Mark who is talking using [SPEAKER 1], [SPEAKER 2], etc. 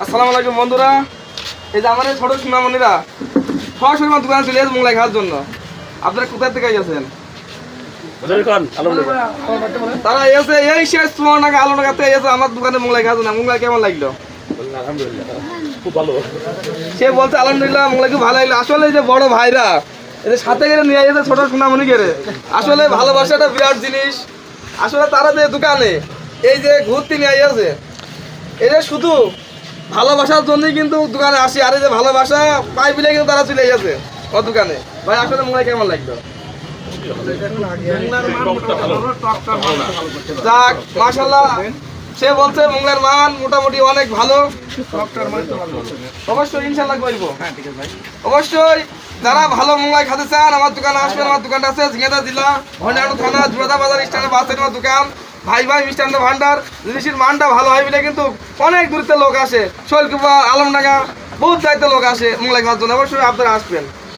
[SPEAKER 1] আসসালামু আলাইকুম বন্ধুরা, এই যে আমাদের ছোট সোনামণিরা সরাসরি আমার দোকানে চলে এসেছে মোগলাই খাওয়ার জন্য। আপনারা কোথায় থেকে গেছেন? তারা এসে এই শেষ সোনানাগা আলোনাগাতে এসে আমার দোকানে মোগলাই খাওয়ার জন্য। মোগলাই কেমন লাগলো?
[SPEAKER 2] খুব ভালো।
[SPEAKER 1] সে বলছে আলহামদুলিল্লাহ মোগলাই খুব ভালো লাগলো। আসলে এই যে বড় ভাইরা এদের সাথে করে নিয়ে এসে ছোট সোনামণি করে, আসলে ভালোবাসাটা বিরাট জিনিস। আসলে তারা যে দোকানে এই যে ঘুরতে নিয়ে আসে, এটা শুধু ভালোবাসার জন্যই কিন্তু দোকানে আসি। আর এই যে ভালোবাসা পাই বিলে কিন্তু তারা চলে গেছে ও দোকানে। ভাই আসলে মোগলাই কেমন লাগলো? যাক মাশাআল্লাহ, সে বলছে মোগলাইয়ের মান মোটামুটি অনেক ভালো। অবশ্যই ইনশাআল্লাহ করবো। অবশ্যই যারা ভালো মোগলাই খেতে চান আমার দোকানে আসবেন। আমার দোকানটা আছে ঝিঙেদা জেলা ভন্ডারু থানা জুরাদা বাজার স্ট্যান্ডে বাস আমার দোকান। ভাই ভাই মিষ্টান্ন ভান্ডার। জিনিসের মানটা ভালো হয় বলে কিন্তু অনেক দূরতে লোক আসে, শৈলকুপা আলমডাঙ্গা বহুত জায়গাতে লোক আসে মোগলাই খাওয়ার জন্য। অবশ্যই আপনারা আসবেন।